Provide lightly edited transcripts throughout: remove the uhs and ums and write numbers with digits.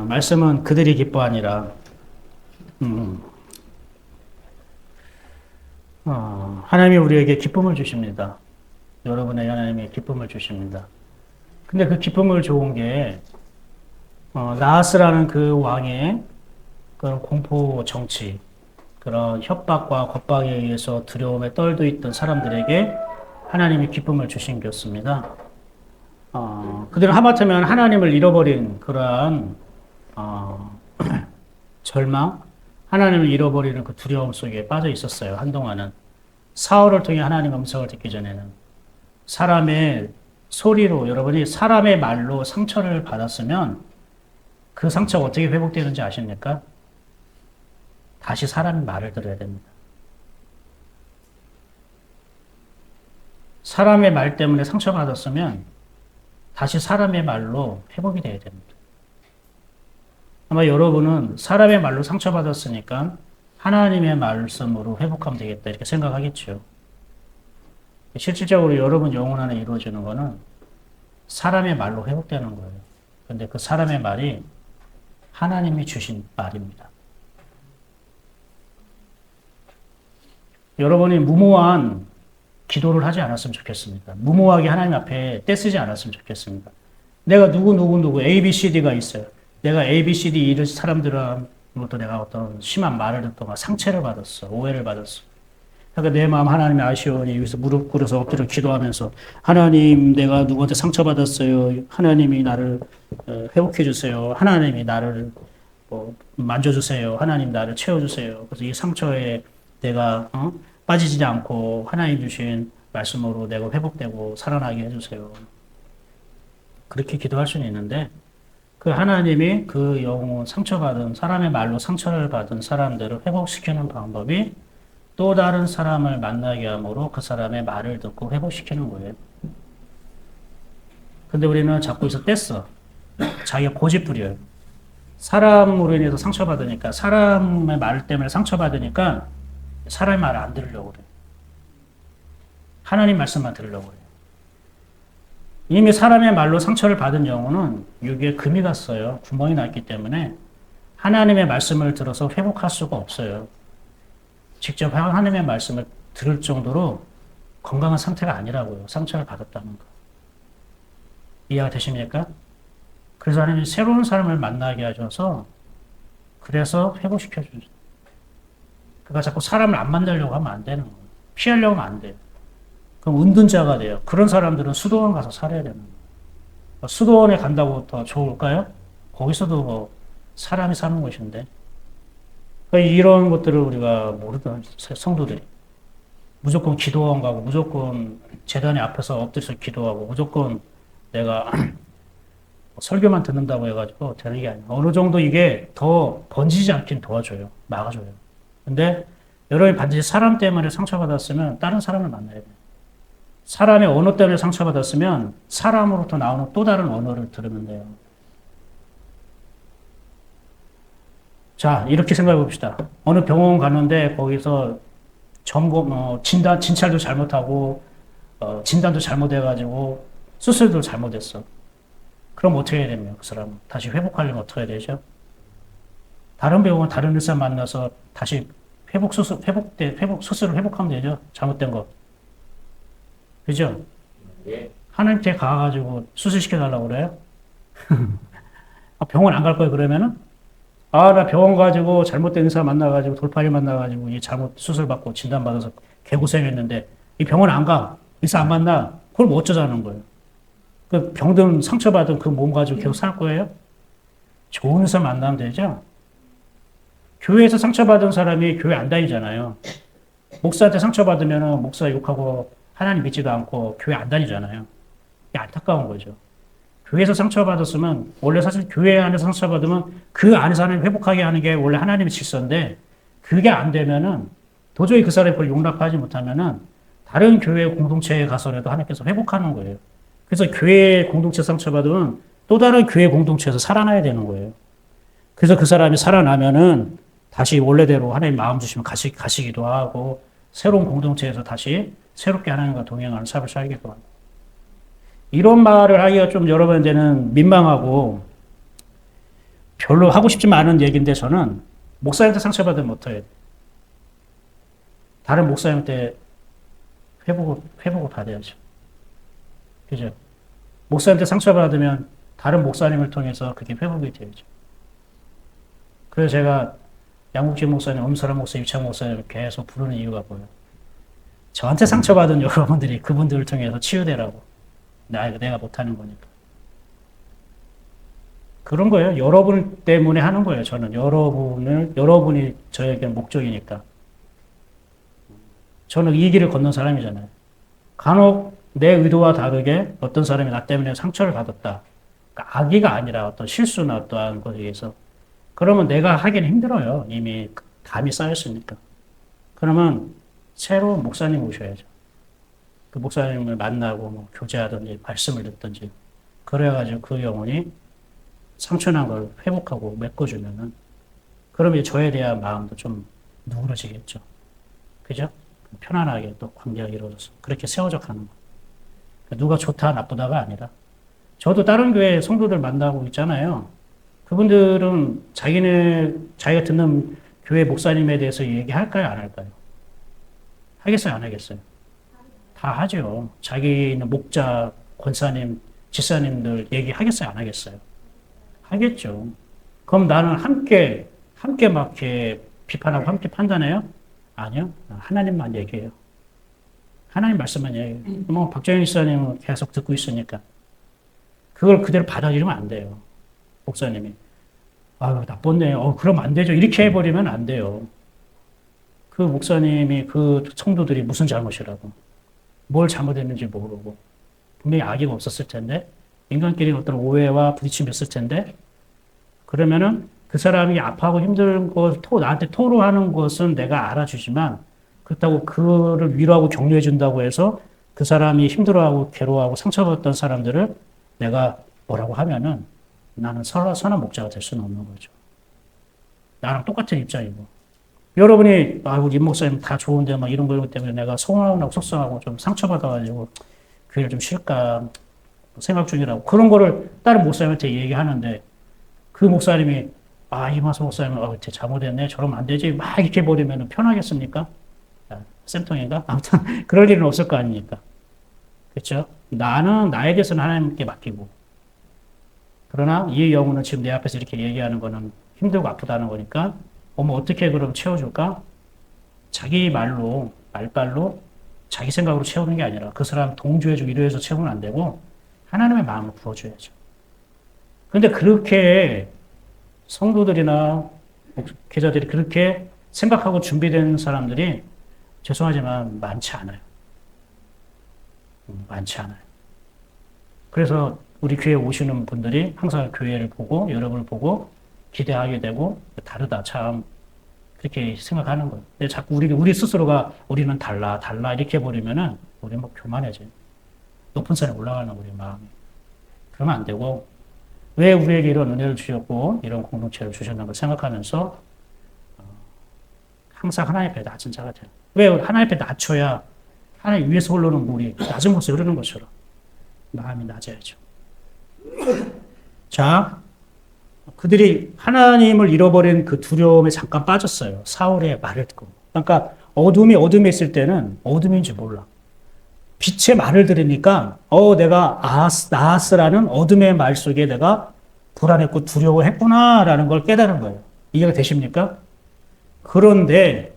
말씀은 그들이 기뻐하니라. 음, 하나님이 우리에게 기쁨을 주십니다. 여러분의 하나님이 기쁨을 주십니다. 근데 그 기쁨을 좋은 게 나하스라는 그 왕의 그런 공포 정치, 그런 협박과 겁박에 의해서 두려움에 떨고 있던 사람들에게 하나님이 기쁨을 주신 것입니다. 그들은 하마터면 하나님을 잃어버린 그러한 절망, 하나님을 잃어버리는 그 두려움 속에 빠져 있었어요. 한동안은. 사울을 통해 하나님 음성을 듣기 전에는 사람의 소리로, 여러분이 사람의 말로 상처를 받았으면 그 상처가 어떻게 회복되는지 아십니까? 다시 사람의 말을 들어야 됩니다. 사람의 말 때문에 상처받았으면 다시 사람의 말로 회복이 돼야 됩니다. 아마 여러분은 사람의 말로 상처받았으니까 하나님의 말씀으로 회복하면 되겠다 이렇게 생각하겠죠. 실질적으로 여러분 영혼 안에 이루어지는 거는 사람의 말로 회복되는 거예요. 그런데 그 사람의 말이 하나님이 주신 말입니다. 여러분이 무모한 기도를 하지 않았으면 좋겠습니다. 무모하게 하나님 앞에 떼쓰지 않았으면 좋겠습니다. 내가 누구 A, B, C, D가 있어요. 내가 A, B, C, D 이런 사람들로부터 내가 어떤 심한 말을 듣거나 상처를 받았어. 오해를 받았어. 그러니까 내 마음 하나님이 아시오니 여기서 무릎 꿇어서 엎드려 기도하면서 하나님 내가 누구한테 상처받았어요. 하나님이 나를 회복해 주세요. 하나님이 나를 만져주세요. 하나님 나를 채워주세요. 그래서 이 상처에 내가 빠지지 않고 하나님 주신 말씀으로 내가 회복되고 살아나게 해주세요. 그렇게 기도할 수는 있는데 그 하나님이 그 영혼 상처받은 사람의 말로 상처를 받은 사람들을 회복시키는 방법이 또 다른 사람을 만나게 함으로 그 사람의 말을 듣고 회복시키는 거예요. 근데 우리는 자꾸 여기서 뗐어. 자기가 고집 부려요. 사람으로 인해서 상처받으니까 사람의 말 때문에 상처받으니까 사람의 말을 안 들으려고 그래요. 하나님 말씀만 들으려고 그래요. 이미 사람의 말로 상처를 받은 영혼은 여기에 금이 갔어요. 구멍이 났기 때문에 하나님의 말씀을 들어서 회복할 수가 없어요. 직접 하나님의 말씀을 들을 정도로 건강한 상태가 아니라고요. 상처를 받았다는 거. 이해가 되십니까? 그래서 하나님이 새로운 사람을 만나게 하셔서 그래서 회복시켜 주죠. 그러니까 자꾸 사람을 안 만나려고 하면 안 되는 거예요. 피하려고 하면 안 돼요. 그럼 은둔자가 돼요. 그런 사람들은 수도원 가서 살아야 되는 거예요. 수도원에 간다고 더 좋을까요? 거기서도 뭐 사람이 사는 곳인데. 그러니까 이런 것들을 우리가 모르던 성도들이 무조건 기도원 가고 무조건 제단에 앞에서 엎드려서 기도하고 무조건 내가 설교만 듣는다고 해가지고 되는 게 아니에요. 어느 정도 이게 더 번지지 않긴 도와줘요. 막아줘요. 근데 여러분이 반드시 사람 때문에 상처받았으면 다른 사람을 만나야 돼요. 사람의 언어 때문에 상처받았으면 사람으로부터 나오는 또 다른 언어를 들으면 돼요. 자, 이렇게 생각해 봅시다. 어느 병원 가는데 거기서 점검, 진찰도 잘못하고, 진단도 잘못해가지고, 수술도 잘못했어. 그럼 어떻게 해야 됩니까? 그 사람은. 다시 회복하려면 어떻게 해야 되죠? 다른 병원, 다른 의사 만나서 다시 수술을 회복하면 되죠? 잘못된 거. 그죠? 예. 하나님께 가가지고 수술시켜달라고 그래요? 병원 안 갈 거예요, 그러면은? 나 병원 가지고 잘못된 의사 만나가지고 돌팔이 만나가지고 이 잘못 수술받고 진단받아서 개고생했는데 이 병원 안 가. 의사 안 만나. 그걸 뭐 어쩌자는 거예요? 그 병든 상처받은 그 몸 가지고 계속 살 거예요? 좋은 의사 만나면 되죠? 교회에서 상처받은 사람이 교회 안 다니잖아요. 목사한테 상처받으면 목사 욕하고 하나님 믿지도 않고 교회 안 다니잖아요. 이게 안타까운 거죠. 교회에서 상처받았으면 원래 사실 교회 안에서 상처받으면 그 안에서 하나님 회복하게 하는 게 원래 하나님의 질서인데 그게 안 되면은 도저히 그 사람이 그걸 용납하지 못하면은 다른 교회 공동체에 가서라도 하나님께서 회복하는 거예요. 그래서 교회 공동체 상처받으면 또 다른 교회 공동체에서 살아나야 되는 거예요. 그래서 그 사람이 살아나면은 다시 원래대로 하나님 마음 주시면 가시기도 하고 새로운 공동체에서 다시 새롭게 하나님과 동행하는 삶을 살기도 합니다. 이런 말을 하기가 좀 여러분한테는 민망하고 별로 하고 싶지만 않은 얘기인데 저는 목사님한테 상처받으면 어떡해요? 다른 목사님한테 회복을 받아야죠. 그죠? 목사님한테 상처받으면 다른 목사님을 통해서 그게 회복이 되죠. 그래서 제가 양국진 목사님, 엄설한 목사, 유창 목사님을 계속 부르는 이유가 뭐예요? 저한테 상처받은 여러분들이 그분들을 통해서 치유되라고. 내가 못하는 거니까. 그런 거예요. 여러분 때문에 하는 거예요. 저는 여러분이 저에게 목적이니까. 저는 이 길을 걷는 사람이잖아요. 간혹 내 의도와 다르게 어떤 사람이 나 때문에 상처를 받았다. 그러니까 악의가 아니라 어떤 실수나 어떠한 것에 의해서. 그러면 내가 하기는 힘들어요. 이미 담이 쌓였으니까. 그러면 새로운 목사님 오셔야죠. 그 목사님을 만나고 뭐 교제하든지 말씀을 듣든지 그래가지고 그 영혼이 상처난 걸 회복하고 메꿔주면은 그러면 저에 대한 마음도 좀 누그러지겠죠. 그죠? 편안하게 또 관계가 이루어져서 그렇게 세워져 가는 거. 누가 좋다 나쁘다가 아니라 저도 다른 교회 성도들 만나고 있잖아요. 그분들은 자기가 듣는 교회 목사님에 대해서 얘기할까요, 안 할까요? 하겠어요, 안 하겠어요? 다 하죠. 자기는 목자, 권사님, 집사님들 얘기하겠어요, 안 하겠어요? 하겠죠. 그럼 나는 함께 막 이렇게 비판하고 함께 판단해요? 아니요. 하나님만 얘기해요. 하나님 말씀만 얘기해요. 뭐, 박정희 집사님은 계속 듣고 있으니까. 그걸 그대로 받아들이면 안 돼요. 목사님이. 아유, 나빴네. 그럼 안 되죠. 이렇게 해버리면 안 돼요. 그 목사님이 그 성도들이 무슨 잘못이라고. 뭘 잘못했는지 모르고. 분명히 악의가 없었을 텐데. 인간끼리 어떤 오해와 부딪힘이 있을 텐데. 그러면은 그 사람이 아파하고 힘든 걸 나한테 토로하는 것은 내가 알아주지만 그렇다고 그를 위로하고 격려해 준다고 해서 그 사람이 힘들어하고 괴로워하고 상처받았던 사람들을 내가 뭐라고 하면은 나는 선한 목자가 될 수는 없는 거죠. 나랑 똑같은 입장이고. 여러분이, 우리 임 목사님 다 좋은데 막 이런 거 때문에 내가 서운하고 속상하고 좀 상처받아가지고 교회를 좀 쉴까 생각 중이라고. 그런 거를 다른 목사님한테 얘기하는데 그 목사님이, 이마서 목사님은, 쟤 잘못했네. 저러면 안 되지. 막 이렇게 해버리면 편하겠습니까? 쌤통인가? 아무튼 그럴 일은 없을 거 아닙니까? 그렇죠? 나는 나에 대해서는 하나님께 맡기고. 그러나 이 영혼은 지금 내 앞에서 이렇게 얘기하는 거는 힘들고 아프다는 거니까 어떻게 그럼 채워줄까? 자기 말발로 자기 생각으로 채우는 게 아니라 그 사람 동조해주고 위로해서 채우면 안 되고 하나님의 마음을 부어줘야죠. 근데 그렇게 성도들이나 목회자들이 그렇게 생각하고 준비된 사람들이 죄송하지만 많지 않아요. 많지 않아요. 그래서 우리 교회에 오시는 분들이 항상 교회를 보고 여러분을 보고 기대하게 되고 다르다 참 그렇게 생각하는 거예요. 근데 자꾸 우리 스스로가 우리는 달라 이렇게 해버리면은 우리 뭐 교만해져요. 높은 산에 올라가는 우리 마음이. 그러면 안 되고 왜 우리에게 이런 은혜를 주셨고 이런 공동체를 주셨는 걸 생각하면서 항상 하나님 앞에 낮은 자가 돼요. 왜 하나님 앞에 낮춰야 하나님 위에서 흘러오는 물이 낮은 곳에 흐르는 것처럼 마음이 낮아야죠. 자, 그들이 하나님을 잃어버린 그 두려움에 잠깐 빠졌어요. 사울의 말을 듣고. 그러니까 어둠에 있을 때는 어둠인지 몰라. 빛의 말을 들으니까 내가 나하스라는 어둠의 말 속에 내가 불안했고 두려워했구나라는 걸 깨달은 거예요. 이해가 되십니까? 그런데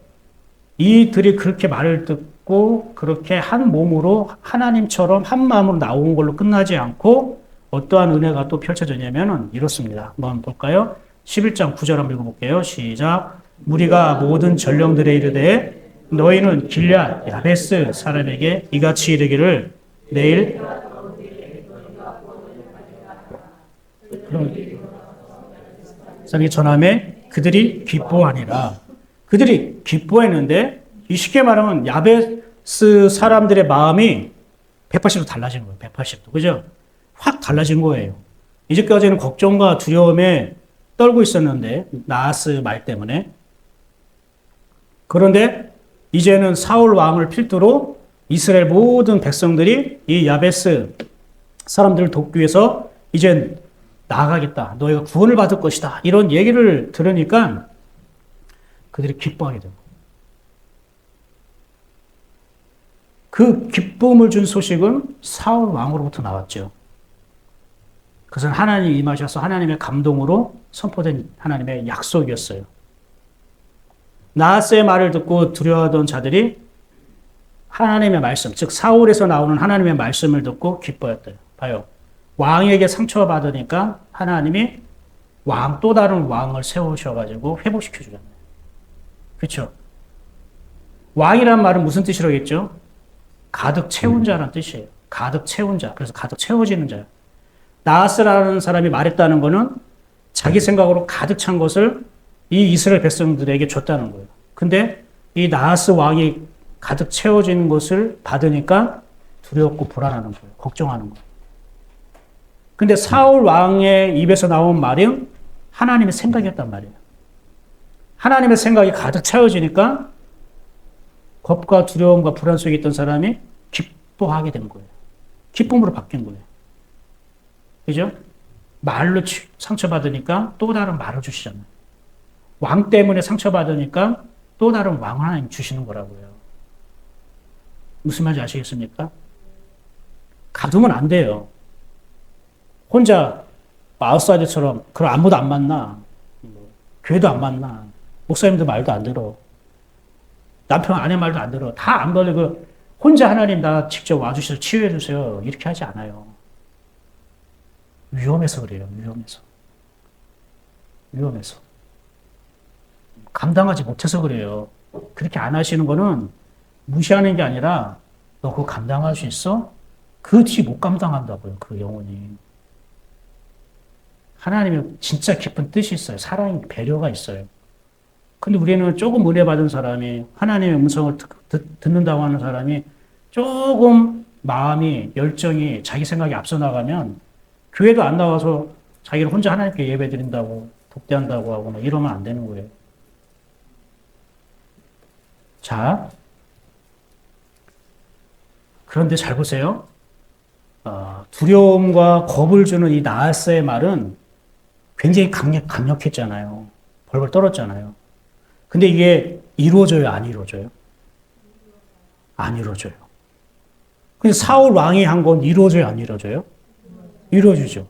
이들이 그렇게 말을 듣고 그렇게 한 몸으로 하나님처럼 한 마음으로 나온 걸로 끝나지 않고 어떠한 은혜가 또 펼쳐졌냐면은 이렇습니다. 한번 볼까요? 11장 9절 한번 읽어볼게요. 시작. 무리가 모든 전령들에 이르되 너희는 길앗 야베스 사람에게 이같이 이르기를 내일 사람이 전함에 그들이 기뻐하니라. 그들이 기뻐했는데 쉽게 말하면 야베스 사람들의 마음이 180도 달라진 거예요. 180도. 그죠? 확 달라진 거예요. 이제까지는 걱정과 두려움에 떨고 있었는데 나하스 말 때문에. 그런데 이제는 사울 왕을 필두로 이스라엘 모든 백성들이 이 야베스 사람들을 돕기 위해서 이젠 나아가겠다. 너희가 구원을 받을 것이다. 이런 얘기를 들으니까 그들이 기뻐하게 됩니다. 그 기쁨을 준 소식은 사울 왕으로부터 나왔죠. 그것은 하나님이 임하셔서 하나님의 감동으로 선포된 하나님의 약속이었어요. 나하스의 말을 듣고 두려워하던 자들이 하나님의 말씀, 즉 사울에서 나오는 하나님의 말씀을 듣고 기뻐했대요. 봐요. 왕에게 상처를 받으니까 하나님이 또 다른 왕을 세우셔가지고 회복시켜 주잖아요. 그렇죠? 왕이란 말은 무슨 뜻이라겠죠? 가득 채운 자라는 뜻이에요. 가득 채운 자. 그래서 가득 채워지는 자예요. 나하스라는 사람이 말했다는 것은 자기 생각으로 가득 찬 것을 이 이스라엘 백성들에게 줬다는 거예요. 근데 이 나하스 왕이 가득 채워진 것을 받으니까 두렵고 불안하는 거예요. 걱정하는 거예요. 근데 사울 왕의 입에서 나온 말은 하나님의 생각이었단 말이에요. 하나님의 생각이 가득 채워지니까 겁과 두려움과 불안 속에 있던 사람이 기뻐하게 된 거예요. 기쁨으로 바뀐 거예요. 그죠? 말로 상처받으니까 또 다른 말을 주시잖아요. 왕 때문에 상처받으니까 또 다른 왕 하나님 주시는 거라고요. 무슨 말인지 아시겠습니까? 가두면 안 돼요. 혼자 아웃사이더처럼 그럼 아무도 안 만나. 교회도 안 만나. 목사님도 말도 안 들어. 남편 아내 말도 안 들어. 다 안 걸리고 혼자 하나님 나 직접 와주셔서 치유해 주세요. 이렇게 하지 않아요. 위험해서 그래요. 위험해서. 감당하지 못해서 그래요. 그렇게 안 하시는 거는 무시하는 게 아니라 너 그거 감당할 수 있어? 그 뒤 못 감당한다고요. 그 영혼이. 하나님의 진짜 깊은 뜻이 있어요. 사랑이 배려가 있어요. 근데 우리는 조금 은혜 받은 사람이 하나님의 음성을 듣는다고 하는 사람이 조금 마음이 열정이 자기 생각이 앞서 나가면 교회도 안 나와서 자기를 혼자 하나님께 예배 드린다고 독대한다고 하고 막 이러면 안 되는 거예요. 자, 그런데 잘 보세요. 두려움과 겁을 주는 이 나하스의 말은 굉장히 강력했잖아요. 벌벌 떨었잖아요. 근데 이게 이루어져요, 안 이루어져요? 안 이루어져요. 근데 사울 왕이 한 건 이루어져요, 안 이루어져요? 이루어지죠.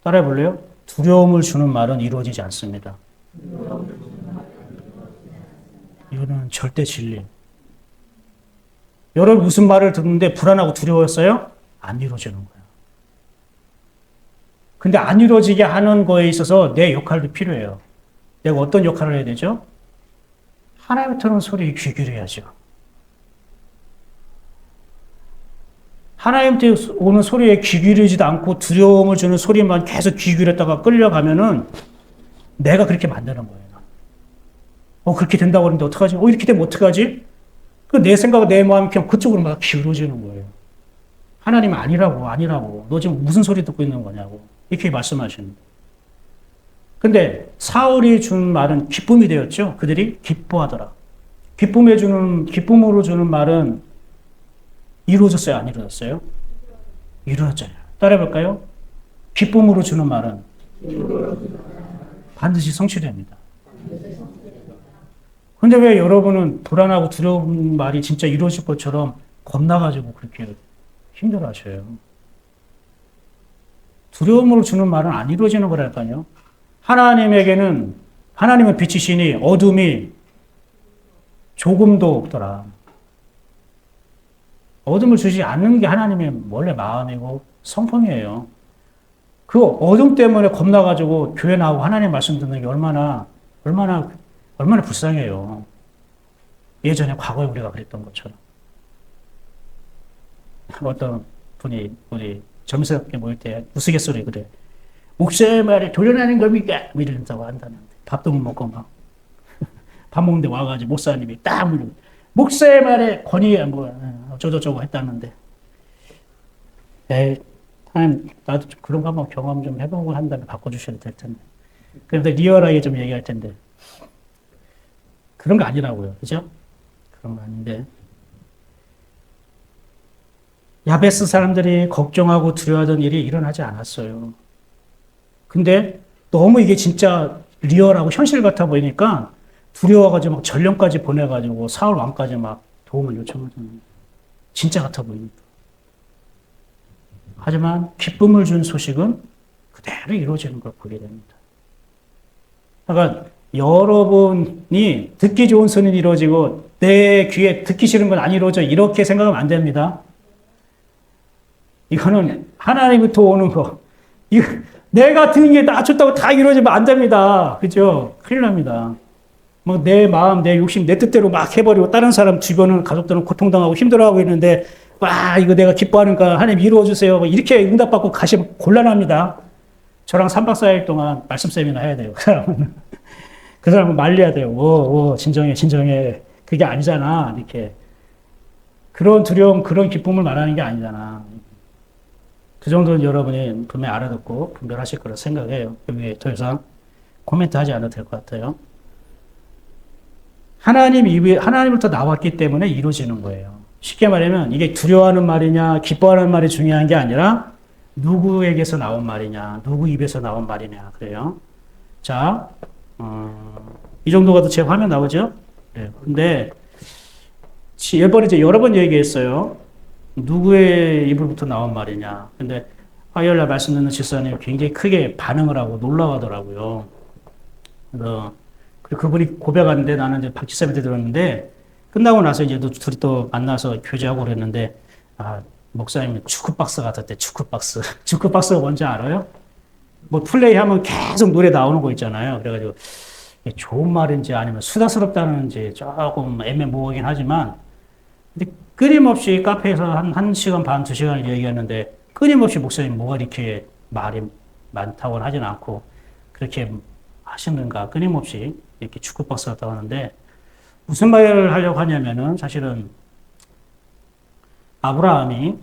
따라해 볼래요? 두려움을 주는 말은 이루어지지 않습니다. 이거는 절대 진리. 여러분 무슨 말을 듣는데 불안하고 두려웠어요? 안 이루어지는 거예요. 근데 안 이루어지게 하는 거에 있어서 내 역할도 필요해요. 내가 어떤 역할을 해야 되죠? 하나님 들은 소리에 귀 기울여야죠. 하나님께 오는 소리에 귀 기울이지도 않고 두려움을 주는 소리만 계속 귀 기울였다가 끌려가면은 내가 그렇게 만드는 거예요. 그렇게 된다고 하는데 어떡하지? 이렇게 되면 어떡하지? 내 생각, 내 마음이 그냥 그쪽으로 막 기울어지는 거예요. 하나님 아니라고. 너 지금 무슨 소리 듣고 있는 거냐고. 이렇게 말씀하시는 거예요. 근데 사울이 준 말은 기쁨이 되었죠. 그들이 기뻐하더라. 기쁨으로 주는 말은 이루어졌어요? 안 이루어졌어요? 이루어져요. 따라해볼까요? 기쁨으로 주는 말은 반드시 성취됩니다. 근데 왜 여러분은 불안하고 두려운 말이 진짜 이루어질 것처럼 겁나가지고 그렇게 힘들어 하셔요? 두려움으로 주는 말은 안 이루어지는 거랄까요? 하나님은 빛이시니 어둠이 조금도 없더라. 어둠을 주지 않는 게 하나님의 원래 마음이고 성품이에요. 그 어둠 때문에 겁나가지고 교회 나오고 하나님 말씀 듣는 게 얼마나 불쌍해요. 예전에 과거에 우리가 그랬던 것처럼. 어떤 분이 우리 점스럽게 모일 때 우스갯소리 그래. 목사의 말에 도련하는 겁니까? 이런다고 한다는데 밥도 못 먹고 막 밥 먹는데 와가지고 목사님이 딱 물려. 목사의 말에 권위야 어쩌고저쩌고 했다는데. 하나님 나도 좀 그런 거 한번 경험 좀 해보고 한 다음에 바꿔주셔야 될 텐데. 그런데 리얼하게 좀 얘기할 텐데. 그런 거 아니라고요. 그죠? 그런 거 아닌데. 야베스 사람들이 걱정하고 두려워하던 일이 일어나지 않았어요. 근데 너무 이게 진짜 리얼하고 현실 같아 보이니까 두려워가지고 막 전령까지 보내가지고 사울 왕까지 막 도움을 요청하잖아요. 진짜 같아 보이니까. 하지만 기쁨을 준 소식은 그대로 이루어지는 걸 보게 됩니다. 그러니까 여러분이 듣기 좋은 소리는 이루어지고 내 귀에 듣기 싫은 건 안 이루어져. 이렇게 생각하면 안 됩니다. 이거는 하나님부터 오는 거. 이거 내가 듣는 게 나 좋다고 다 이루어지면 안 됩니다. 그죠? 큰일 납니다. 뭐 내 마음, 내 욕심, 내 뜻대로 막 해버리고 다른 사람 주변은 가족들은 고통당하고 힘들어하고 있는데 와 이거 내가 기뻐하니까 하나님 이루어주세요. 이렇게 응답받고 가시면 곤란합니다. 저랑 3박 4일 동안 말씀 세미나 해야 돼요. 그 사람은 말려야 돼요. 진정해, 진정해. 그게 아니잖아. 이렇게. 그런 두려움, 그런 기쁨을 말하는 게 아니잖아. 그 정도는 여러분이 분명히 알아듣고 분별하실 거라 생각해요. 여기에 더 이상 코멘트 하지 않아도 될 것 같아요. 하나님부터 나왔기 때문에 이루어지는 거예요. 쉽게 말하면 이게 두려워하는 말이냐, 기뻐하는 말이 중요한 게 아니라 누구에게서 나온 말이냐, 누구 입에서 나온 말이냐, 그래요. 자, 이 정도가 더 제 화면 나오죠? 네. 근데, 이번에 이제 여러 번 얘기했어요. 누구의 입으로부터 나온 말이냐. 근데, 화요일날 말씀 듣는 집사님이 굉장히 크게 반응을 하고 놀라워하더라고요. 그래서, 그리고 그분이 고백하는데 나는 이제 박 집사님한테 들었는데, 끝나고 나서 이제 둘이 또 만나서 교제하고 그랬는데, 목사님 축구박스 같았대, 축구박스. 축구박스가 뭔지 알아요? 뭐 플레이 하면 계속 노래 나오는 거 있잖아요. 그래가지고 좋은 말인지 아니면 수다스럽다는지 조금 애매모호하긴 하지만 근데 끊임없이 카페에서 한 1시간 반, 2시간을 얘기하는데 끊임없이 목사님 뭐가 이렇게 말이 많다고는 하진 않고 그렇게 하시는가 끊임없이 이렇게 축구박스 같다고 하는데 무슨 말을 하려고 하냐면은 사실은 아브라함이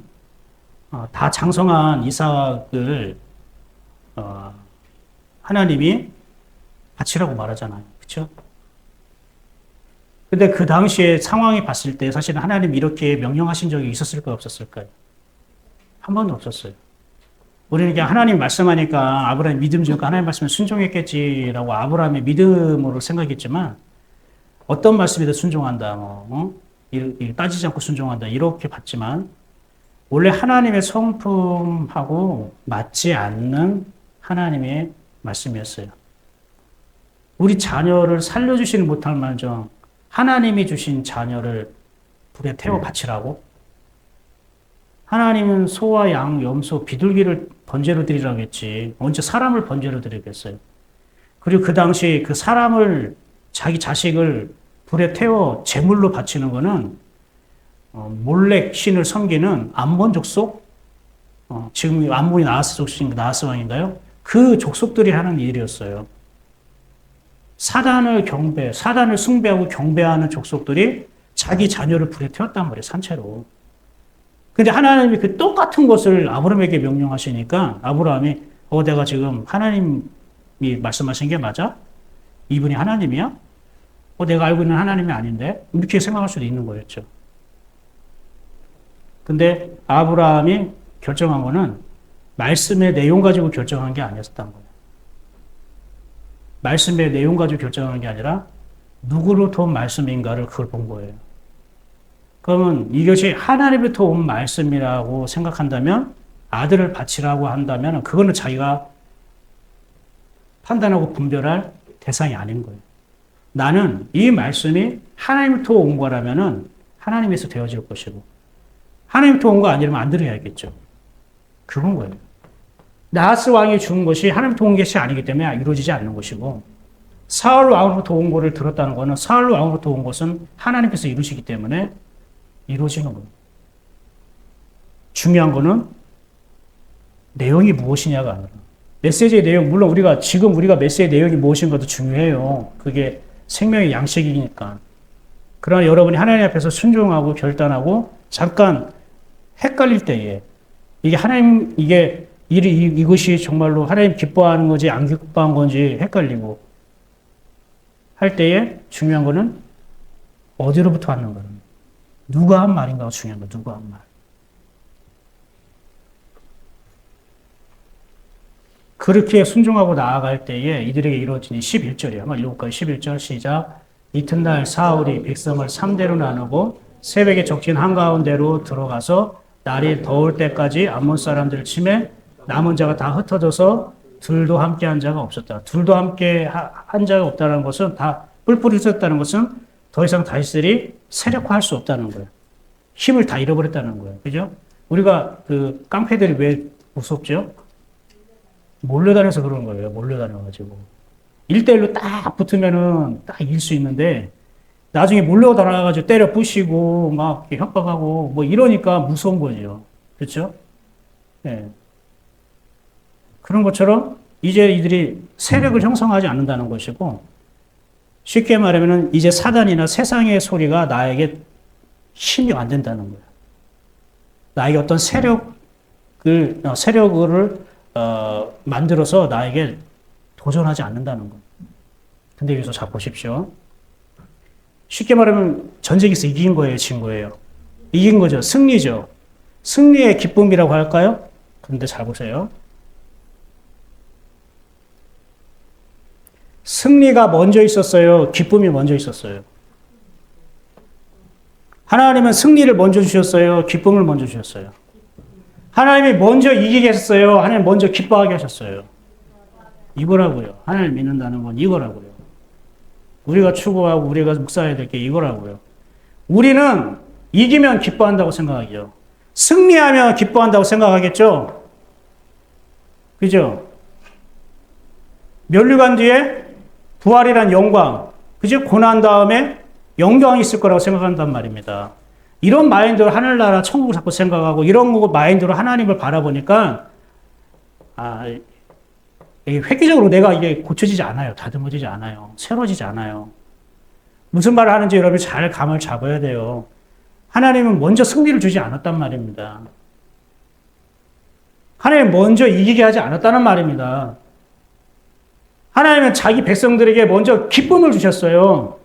다 장성한 이삭을 하나님이 바치라고 말하잖아요. 그렇죠? 근데 그 당시에 상황이 봤을 때 사실은 하나님 이렇게 명령하신 적이 있었을까요? 없었을까요? 한 번도 없었어요. 우리는 그냥 하나님 말씀하니까 아브라함이 믿음 주니까 하나님 말씀에 순종했겠지라고 아브라함의 믿음으로 생각했지만 어떤 말씀에도 순종한다, 따지지 않고 순종한다 이렇게 봤지만 원래 하나님의 성품하고 맞지 않는 하나님의 말씀이었어요. 우리 자녀를 살려주시는 못할 만정 하나님이 주신 자녀를 불에 태워 바치라고? 하나님은 소와 양, 염소, 비둘기를 번제로 드리라고 했지 언제 사람을 번제로 드리겠어요? 그리고 그 당시 그 사람을 자기 자식을 불에 태워 제물로 바치는 거는 몰렉 신을 섬기는 암몬 족속, 지금 암몬이 나하스 족속인가 나하스 왕인가요? 그 족속들이 하는 일이었어요. 사단을 숭배하고 경배하는 족속들이 자기 자녀를 불에 태웠단 말이에요, 산채로. 근데 하나님이 그 똑같은 것을 아브라함에게 명령하시니까 아브라함이 내가 지금 하나님이 말씀하신 게 맞아? 이분이 하나님이야? 내가 알고 있는 하나님이 아닌데? 이렇게 생각할 수도 있는 거였죠. 근데 아브라함이 결정한 거는 말씀의 내용 가지고 결정한 게 아니었단 거예요. 말씀의 내용 가지고 결정한 게 아니라 누구로부터 온 말씀인가를 그걸 본 거예요. 그러면 이것이 하나님부터 온 말씀이라고 생각한다면 아들을 바치라고 한다면 그거는 자기가 판단하고 분별할 대상이 아닌 거예요. 나는 이 말씀이 하나님부터 온 거라면은 하나님에서 되어질 것이고 하나님부터 온 거 아니라면 안 들어야겠죠. 그건 거예요. 나하스 왕이 죽은 것이 하나님부터 온 것이 아니기 때문에 이루어지지 않는 것이고 사울 왕으로부터 온 것을 들었다는 것은 사울 왕으로부터 온 것은 하나님께서 이루시기 때문에 이루어지는 거예요. 중요한 거는 내용이 무엇이냐가 아니라 메시지의 내용, 물론 우리가 메시지의 내용이 무엇인가도 중요해요. 그게 생명의 양식이니까. 그러나 여러분이 하나님 앞에서 순종하고 결단하고 잠깐 헷갈릴 때에 이것이 정말로 하나님 기뻐하는 건지 안 기뻐하는 건지 헷갈리고 할 때에 중요한 거는 어디로부터 왔는 거는 누가 한 말인가가 중요한 거예요. 누가 한 말. 그렇게 순종하고 나아갈 때에 이들에게 이루어진 11절이야. 7가지 11절 시작. 이튿날 사울이 백성을 3대로 나누고 새벽에 적진 한가운데로 들어가서 날이 더울 때까지 암몬 사람들을 치매 남은 자가 다 흩어져서 둘도 함께 한 자가 없었다. 둘도 함께 한 자가 없다는 것은 다 뿔뿔이 흩어졌다는 것은 더 이상 다윗들이 세력화할 수 없다는 거예요. 힘을 다 잃어버렸다는 거예요. 그죠? 우리가 그 깡패들이 왜 무섭죠? 몰려다녀서 그런 거예요. 몰려다녀가지고. 1대1로 딱 붙으면은 딱 이길 수 있는데 나중에 몰려다녀가지고 때려 부시고 막 협박하고 뭐 이러니까 무서운 거죠. 그렇죠? 네. 그런 것처럼 이제 이들이 세력을 형성하지 않는다는 것이고 쉽게 말하면은 이제 사단이나 세상의 소리가 나에게 힘이 안 된다는 거예요. 나에게 어떤 세력을 만들어서 나에게 도전하지 않는다는 거예요. 근데 여기서 잘 보십시오. 쉽게 말하면 전쟁에서 이긴 거예요, 진 거예요. 이긴 거죠. 승리죠. 승리의 기쁨이라고 할까요? 근데 잘 보세요. 승리가 먼저 있었어요? 기쁨이 먼저 있었어요? 하나님은 승리를 먼저 주셨어요? 기쁨을 먼저 주셨어요? 하나님이 먼저 이기게 하셨어요? 하나님 먼저 기뻐하게 하셨어요? 이거라고요. 하나님을 믿는다는 건 이거라고요. 우리가 추구하고 우리가 묵상해야 될 게 이거라고요. 우리는 이기면 기뻐한다고 생각하죠. 승리하면 기뻐한다고 생각하겠죠? 그죠? 면류관 뒤에 부활이란 영광, 그죠? 고난 다음에 영광이 있을 거라고 생각한단 말입니다. 이런 마인드로 하늘나라, 천국을 자꾸 생각하고 이런 마인드로 하나님을 바라보니까 획기적으로 내가 이게 고쳐지지 않아요. 다듬어지지 않아요. 새로워지지 않아요. 무슨 말을 하는지 여러분이 잘 감을 잡아야 돼요. 하나님은 먼저 승리를 주지 않았단 말입니다. 하나님은 먼저 이기게 하지 않았다는 말입니다. 하나님은 자기 백성들에게 먼저 기쁨을 주셨어요.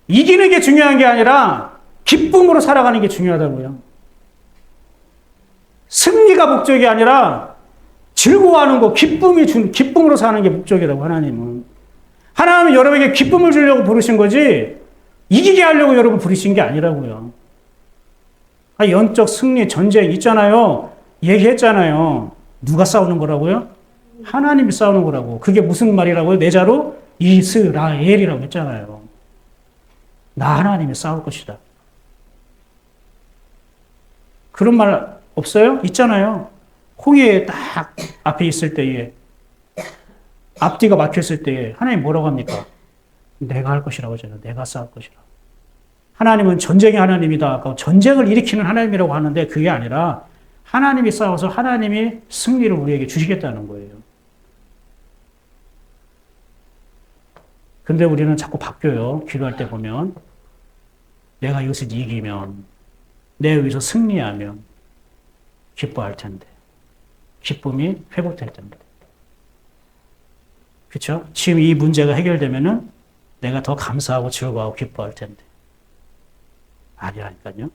이기는 게 중요한 게 아니라 기쁨으로 살아가는 게 중요하다고요. 승리가 목적이 아니라 즐거워하는 거, 기쁨으로 사는 게 목적이라고 하나님은. 하나님은 여러분에게 기쁨을 주려고 부르신 거지 이기게 하려고 여러분 부르신 게 아니라고요. 영적 승리, 전쟁 있잖아요. 얘기했잖아요. 누가 싸우는 거라고요? 하나님이 싸우는 거라고. 그게 무슨 말이라고요? 내 자로 이스라엘이라고 했잖아요. 나 하나님이 싸울 것이다. 그런 말 없어요? 있잖아요. 홍해 딱 앞에 있을 때에 앞뒤가 막혔을 때에 하나님 뭐라고 합니까? 내가 할 것이라고 하잖아요. 내가 싸울 것이라. 하나님은 전쟁의 하나님이다. 전쟁을 일으키는 하나님이라고 하는데 그게 아니라 하나님이 싸워서 하나님이 승리를 우리에게 주시겠다는 거예요. 근데 우리는 자꾸 바뀌어요. 기도할 때 보면 내가 이것을 이기면 내가 여기서 승리하면 기뻐할 텐데 기쁨이 회복될 텐데 그렇죠? 지금 이 문제가 해결되면은 내가 더 감사하고 즐거워하고 기뻐할 텐데 아니라니까요.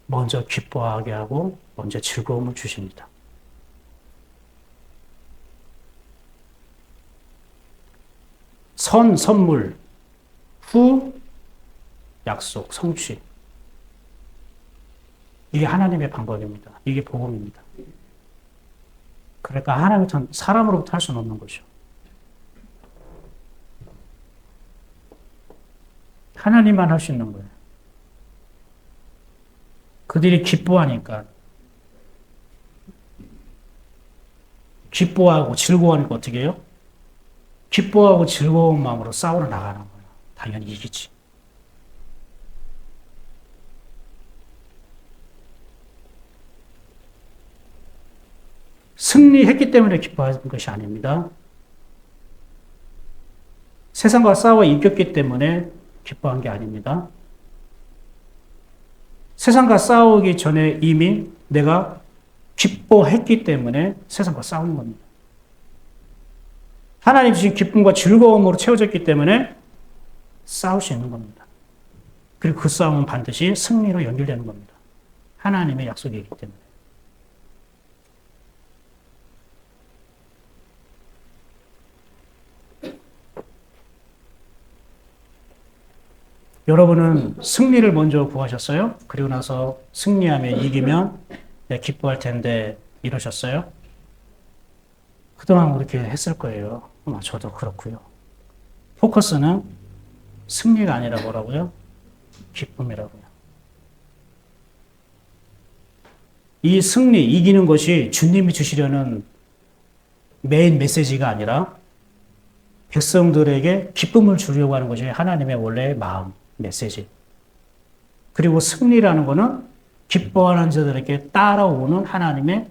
먼저 기뻐하게 하고 먼저 즐거움을 주십니다. 선물, 후 약속, 성취. 이게 하나님의 방법입니다. 이게 복음입니다. 그러니까 하나님은 사람으로부터 할 수는 없는 것이죠. 하나님만 할 수 있는 거예요. 그들이 기뻐하니까 기뻐하고 즐거워하니까 어떻게 해요? 기뻐하고 즐거운 마음으로 싸우러 나가는 거예요. 당연히 이기지. 승리했기 때문에 기뻐하는 것이 아닙니다. 세상과 싸워 이겼기 때문에 기뻐한 게 아닙니다. 세상과 싸우기 전에 이미 내가 기뻐했기 때문에 세상과 싸우는 겁니다. 하나님 주신 기쁨과 즐거움으로 채워졌기 때문에 싸울 수 있는 겁니다. 그리고 그 싸움은 반드시 승리로 연결되는 겁니다. 하나님의 약속이기 때문에. 여러분은 승리를 먼저 구하셨어요? 그리고 나서 승리하면 이기면 기뻐할 텐데 이러셨어요? 그동안 그렇게 했을 거예요. 저도 그렇고요. 포커스는 승리가 아니라 뭐라고요? 기쁨이라고요. 이 승리, 이기는 것이 주님이 주시려는 메인 메시지가 아니라 백성들에게 기쁨을 주려고 하는 것이 하나님의 원래 마음, 메시지. 그리고 승리라는 것은 기뻐하는 자들에게 따라오는 하나님의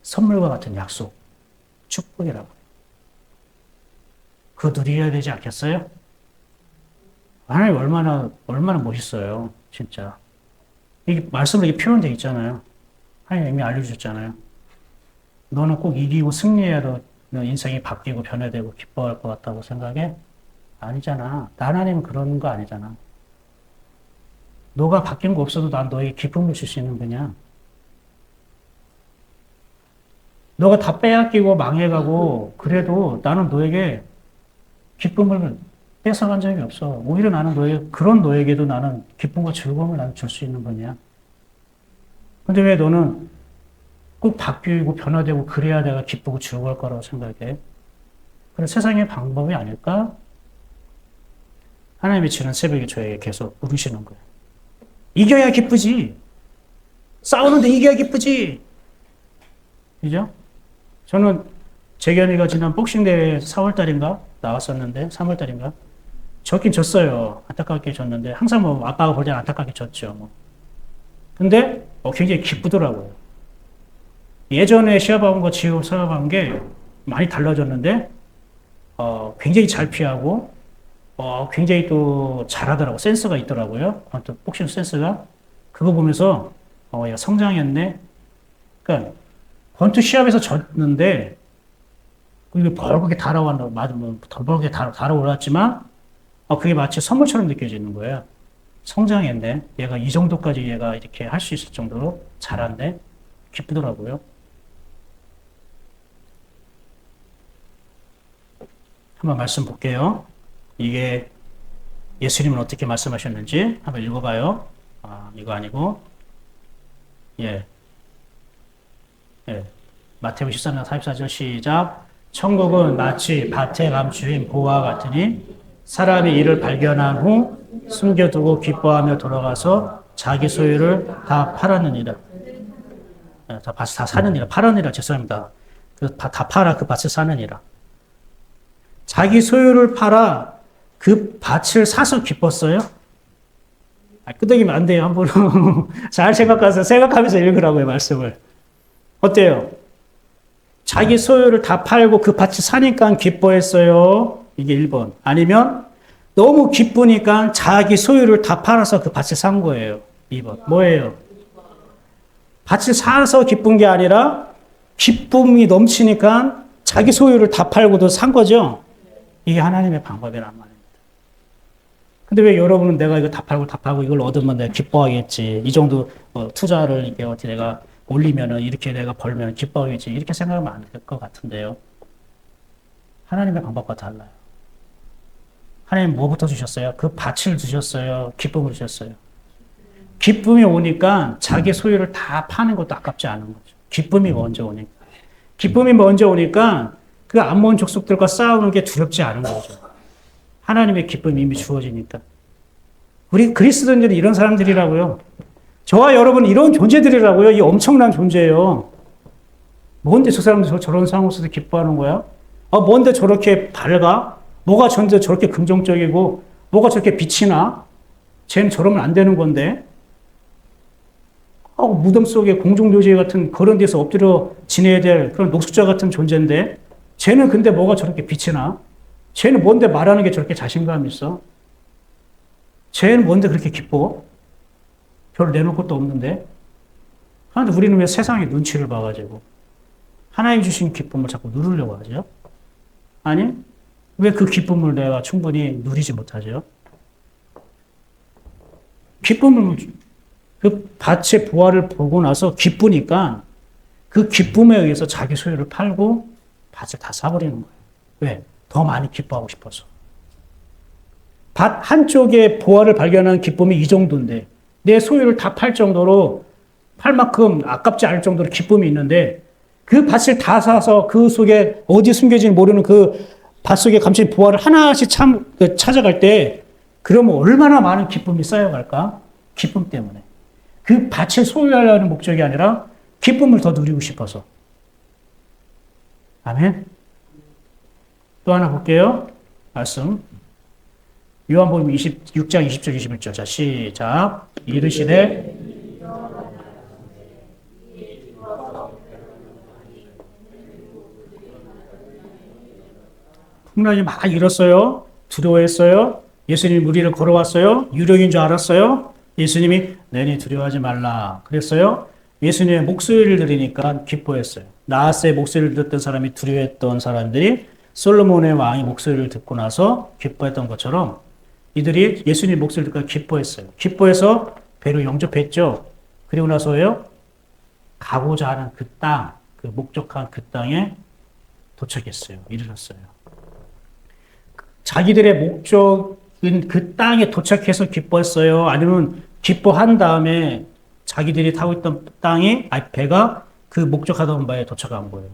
선물과 같은 약속, 축복이라고. 그거 누려야 되지 않겠어요? 하나님 얼마나 멋있어요. 진짜. 이게 말씀으로 이게 표현되어 있잖아요. 하나님 이미 알려주셨잖아요. 너는 꼭 이기고 승리해야 너 인생이 바뀌고 변화되고 기뻐할 것 같다고 생각해? 아니잖아. 하나님은 그런 거 아니잖아. 너가 바뀐 거 없어도 난 너에게 기쁨을 줄 수 있는 분이야. 너가 다 빼앗기고 망해가고 그래도 나는 너에게 기쁨을 뺏어간 적이 없어. 오히려 나는 그런 너에게도 나는 기쁨과 즐거움을 나는 줄 수 있는 분이야. 근데 왜 너는 꼭 바뀌고 변화되고 그래야 내가 기쁘고 즐거울 거라고 생각해? 그런 세상의 방법이 아닐까? 하나님이 지난 새벽에 저에게 계속 물으시는 거예요. 이겨야 기쁘지. 싸우는데 이겨야 기쁘지. 그죠? 저는 재견이가 지난 복싱 대회 4월달인가 나왔었는데 3월달인가 졌긴 졌어요. 안타깝게 졌는데 항상 뭐 아빠가 볼 때는 안타깝게 졌죠. 뭐. 근데 굉장히 기쁘더라고요. 예전에 시합한 거 지금 시합한 게 많이 달라졌는데 굉장히 잘 피하고 굉장히 또 잘하더라고. 센스가 있더라고요. 또 복싱 센스가. 그거 보면서 얘가 성장했네. 그러니까 권투 시합에서 졌는데 그게 벌겋게 달아왔나 맞으면 벌겋게 달아올랐지만 그게 마치 선물처럼 느껴지는 거예요. 성장했네. 얘가 이 정도까지 얘가 이렇게 할 수 있을 정도로 잘한데 기쁘더라고요. 한번 말씀 볼게요. 이게 예수님은 어떻게 말씀하셨는지 한번 읽어봐요. 이거 아니고 예. 마태복음 13장 44절 시작. 천국은 마치 밭에 감추인 보와 같으니 사람이 이를 발견한 후 숨겨두고 기뻐하며 돌아가서 자기 소유를 다 팔았느니라. 다 사느니라. 팔았느니라. 죄송합니다. 다 팔아 그 밭을 사느니라. 자기 소유를 팔아 그 밭을 사서 기뻤어요? 끄덕이면 안 돼요. 함부로. 잘 생각하면서 읽으라고요, 말씀을. 어때요? 자기 소유를 다 팔고 그 밭을 사니까 기뻐했어요. 이게 1번. 아니면 너무 기쁘니까 자기 소유를 다 팔아서 그 밭을 산 거예요. 2번. 뭐예요? 밭을 사서 기쁜 게 아니라 기쁨이 넘치니까 자기 소유를 다 팔고도 산 거죠? 이게 하나님의 방법이란 말입니다. 근데 왜 여러분은 내가 이거 다 팔고 이걸 얻으면 내가 기뻐하겠지. 이 정도 투자를 이게 어떻게 내가 올리면은 이렇게 내가 벌면 기뻐하겠지. 이렇게 생각하면 안 될 것 같은데요. 하나님의 방법과 달라요. 하나님 뭐부터 주셨어요? 그 밭을 주셨어요. 기쁨을 주셨어요. 기쁨이 오니까 자기 소유를 다 파는 것도 아깝지 않은 거죠. 기쁨이 먼저 오니까. 기쁨이 먼저 오니까 그 암몬 족속들과 싸우는 게 두렵지 않은 거죠. 하나님의 기쁨이 이미 주어지니까. 우리 그리스도인들이 이런 사람들이라고요. 저와 여러분 이런 존재들이라고요. 이 엄청난 존재예요. 뭔데 저 사람들 저런 상황 속에서 기뻐하는 거야? 뭔데 저렇게 밝아? 뭐가 저렇게 긍정적이고 뭐가 저렇게 빛이 나? 쟤는 저러면 안 되는 건데. 무덤 속에 공중묘지 같은 그런 데서 엎드려 지내야 될 그런 녹수자 같은 존재인데 쟤는 근데 뭐가 저렇게 빛이 나? 쟤는 뭔데 말하는 게 저렇게 자신감이 있어? 쟤는 뭔데 그렇게 기뻐? 별로 내놓을 것도 없는데. 그런데 우리는 왜 세상의 눈치를 봐가지고 하나님 주신 기쁨을 자꾸 누리려고 하죠? 아니, 왜 그 기쁨을 내가 충분히 누리지 못하죠? 기쁨을, 그 밭의 부활을 보고 나서 기쁘니까 그 기쁨에 의해서 자기 소유를 팔고 밭을 다 사버리는 거예요. 왜? 더 많이 기뻐하고 싶어서. 밭 한쪽에 보화를 발견한 기쁨이 이 정도인데 내 소유를 다 팔 정도로 팔 만큼 아깝지 않을 정도로 기쁨이 있는데 그 밭을 다 사서 그 속에 어디 숨겨진지 모르는 그 밭 속에 감춘 보화를 하나씩 찾아갈 때 그러면 얼마나 많은 기쁨이 쌓여갈까? 기쁨 때문에. 그 밭을 소유하려는 목적이 아니라 기쁨을 더 누리고 싶어서. 아멘. 또 하나 볼게요. 말씀. 요한복음 26장 20절 21절. 자, 시작. 이르시되 풍랑이 막 일었어요. 두려워했어요. 예수님이 우리를 걸어왔어요. 유령인 줄 알았어요. 예수님이 내니 두려워하지 말라 그랬어요. 예수님의 목소리를 들으니까 기뻐했어요. 나하스의 목소리를 듣던 사람이 두려워했던 사람들이 솔로몬의 왕의 목소리를 듣고 나서 기뻐했던 것처럼 이들이 예수님 목소리를 듣고 기뻐했어요. 기뻐해서 배로 영접했죠. 그리고 나서요. 가고자 하는 그 땅, 그 목적한 그 땅에 도착했어요. 이르렀어요. 자기들의 목적은 그 땅에 도착해서 기뻐했어요. 아니면 기뻐한 다음에 자기들이 타고 있던 땅이, 배가 그 목적하던 바에 도착한 거예요.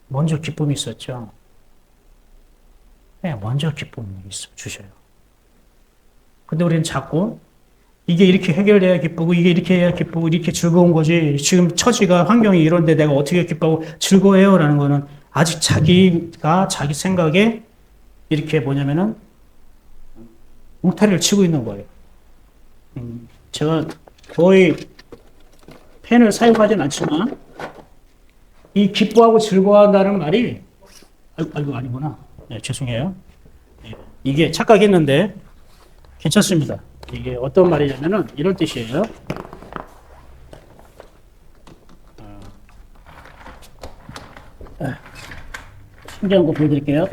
먼저 기쁨이 있었죠. 네, 먼저 기쁨이 주셔요. 근데 우리는 자꾸 이게 이렇게 해결돼야 기쁘고 이게 이렇게 해야 기쁘고 이렇게 즐거운 거지. 지금 처지가 환경이 이런데 내가 어떻게 기뻐하고 즐거워해요? 라는 거는 아직 자기가 자기 생각에 이렇게 뭐냐면은 울타리를 치고 있는 거예요. 제가 거의 펜을 사용하진 않지만 이 기뻐하고 즐거워한다는 말이 아이고 아니구나. 네, 죄송해요. 네, 이게 착각했는데 괜찮습니다. 이게 어떤 말이냐면은 이런 뜻이에요. 신기한 거 보여드릴게요.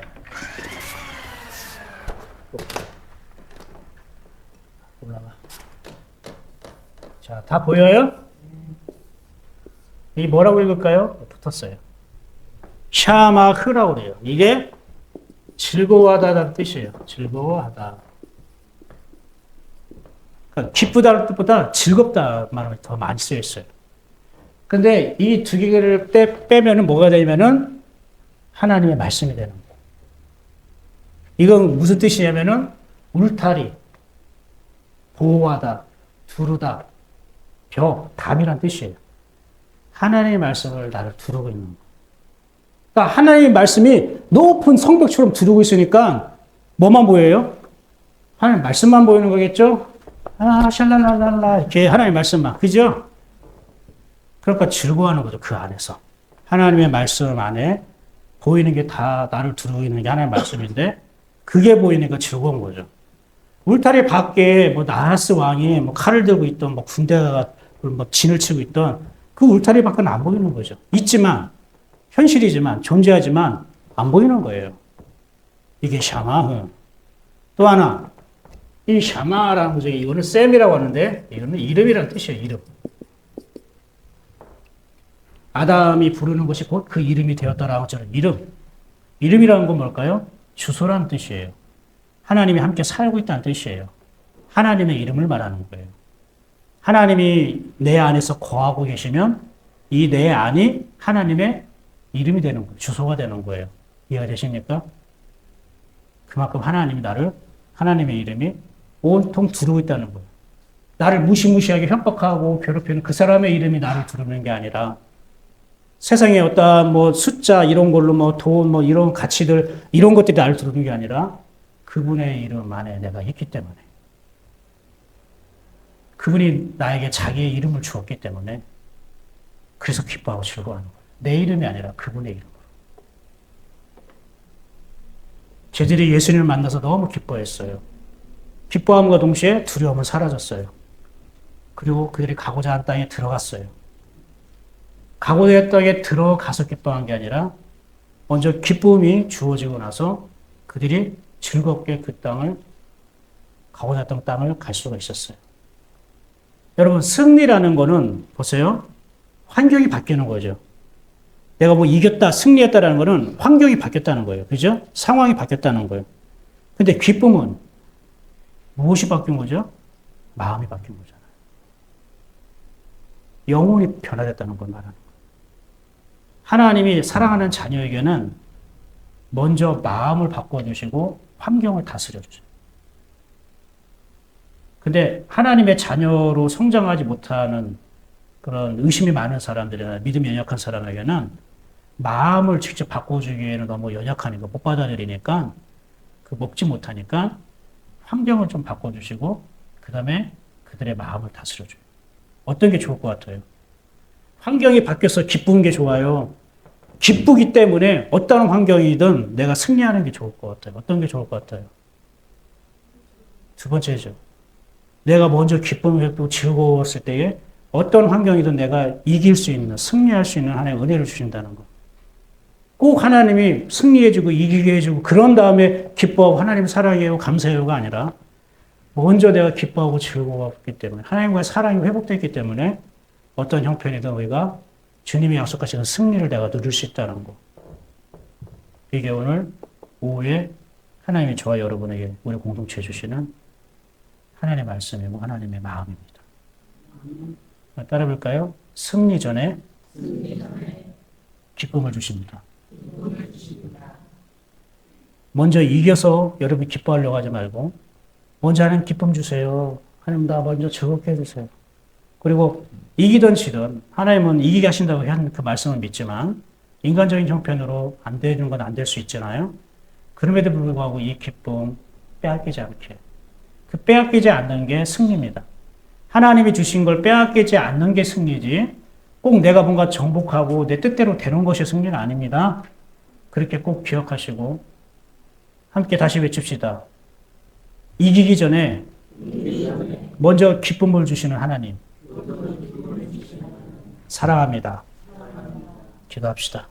올라가. 자, 다 보여요? 이 뭐라고 읽을까요? 붙었어요. 샤마흐라고 그래요. 이게 즐거워하다는 뜻이에요. 즐거워하다. 그러니까 기쁘다는 뜻보다 즐겁다 말이 더 많이 쓰여 있어요. 근데 이 두 개를 빼면은 뭐가 되냐면은 하나님의 말씀이 되는 거예요. 이건 무슨 뜻이냐면은 울타리, 보호하다, 두르다, 벽, 담이란 뜻이에요. 하나님의 말씀을 나를 두르고 있는 거예요. 그러니까 하나님의 말씀이 높은 성벽처럼 두르고 있으니까 뭐만 보여요? 하나님 말씀만 보이는 거겠죠? 아, 샬랄랄랄라 이렇게 하나님의 말씀만, 그죠? 그러니까 즐거워하는 거죠. 그 안에서 하나님의 말씀 안에 보이는 게 다 나를 두르고 있는 게 하나님의 말씀인데 그게 보이니까 즐거운 거죠. 울타리 밖에 뭐 나하스 왕이 뭐 칼을 들고 있던 뭐 군대가 뭐 진을 치고 있던 그 울타리 밖은 안 보이는 거죠. 있지만 현실이지만 존재하지만 안 보이는 거예요. 이게 샤마흐. 또 하나 이 샤마라는 거죠. 이거는 셈이라고 하는데 이거는 이름이라는 뜻이에요. 이름. 아담이 부르는 것이 곧 그 이름이 되었다라는 것처럼 이름. 이름이라는 건 뭘까요? 주소라는 뜻이에요. 하나님이 함께 살고 있다는 뜻이에요. 하나님의 이름을 말하는 거예요. 하나님이 내 안에서 거하고 계시면 이 내 안이 하나님의 이름이 되는 거예요. 주소가 되는 거예요. 이해가 되십니까? 그만큼 하나님의 이름이 온통 두르고 있다는 거예요. 나를 무시무시하게 협박하고 괴롭히는 그 사람의 이름이 나를 두르는 게 아니라 세상에 어떠한 뭐 숫자 이런 걸로 뭐 돈 뭐 이런 가치들 이런 것들이 나를 두르는 게 아니라 그분의 이름 안에 내가 있기 때문에 그분이 나에게 자기의 이름을 주었기 때문에 그래서 기뻐하고 즐거워하는 거예요. 내 이름이 아니라 그분의 이름으로. 저들이 예수님을 만나서 너무 기뻐했어요. 기뻐함과 동시에 두려움은 사라졌어요. 그리고 그들이 가고자 하는 땅에 들어갔어요. 가고자 하는 땅에 들어가서 기뻐한 게 아니라 먼저 기쁨이 주어지고 나서 그들이 즐겁게 그 땅을 가고자 했던 땅을 갈 수가 있었어요. 여러분 승리라는 거는 보세요. 환경이 바뀌는 거죠. 내가 뭐 이겼다, 승리했다라는 거는 환경이 바뀌었다는 거예요. 그죠? 상황이 바뀌었다는 거예요. 근데 기쁨은 무엇이 바뀐 거죠? 마음이 바뀐 거잖아요. 영혼이 변화됐다는 걸 말하는 거예요. 하나님이 사랑하는 자녀에게는 먼저 마음을 바꿔주시고 환경을 다스려주세요. 근데 하나님의 자녀로 성장하지 못하는 그런 의심이 많은 사람들이나 믿음이 연약한 사람에게는 마음을 직접 바꿔주기에는 너무 연약하니까 못 받아들이니까 그 먹지 못하니까 환경을 좀 바꿔주시고 그 다음에 그들의 마음을 다스려줘요. 어떤 게 좋을 것 같아요? 환경이 바뀌어서 기쁜 게 좋아요. 기쁘기 때문에 어떤 환경이든 내가 승리하는 게 좋을 것 같아요. 어떤 게 좋을 것 같아요? 두 번째죠. 내가 먼저 기쁨을 느끼고 즐거웠을 때에 어떤 환경이든 내가 이길 수 있는, 승리할 수 있는 하나님의 은혜를 주신다는 거. 꼭 하나님이 승리해주고 이기게 해주고 그런 다음에 기뻐하고 하나님 사랑해요, 감사해요가 아니라 먼저 내가 기뻐하고 즐거웠기 때문에 하나님과의 사랑이 회복됐기 때문에 어떤 형편이든 우리가 주님이 약속하시는 승리를 내가 누릴 수 있다는 거. 이게 오늘 오후에 하나님이 저와 여러분에게 우리 공동체에 주시는 하나님의 말씀이고 하나님의 마음입니다. 따라 볼까요? 승리 전에 기쁨을 주십니다. 먼저 이겨서 여러분이 기뻐하려고 하지 말고 먼저 하나님 기쁨 주세요. 하나님 나 먼저 즐겁게 해주세요. 그리고 이기든 지든 하나님은 이기게 하신다고 한 그 말씀을 믿지만 인간적인 형편으로 안 되는 건 안 될 수 있잖아요. 그럼에도 불구하고 이 기쁨 빼앗기지 않게. 그 빼앗기지 않는 게 승리입니다. 하나님이 주신 걸 빼앗기지 않는 게 승리지 꼭 내가 뭔가 정복하고 내 뜻대로 되는 것이 승리는 아닙니다. 그렇게 꼭 기억하시고 함께 다시 외칩시다. 이기기 전에 먼저 기쁨을 주시는 하나님 사랑합니다. 기도합시다.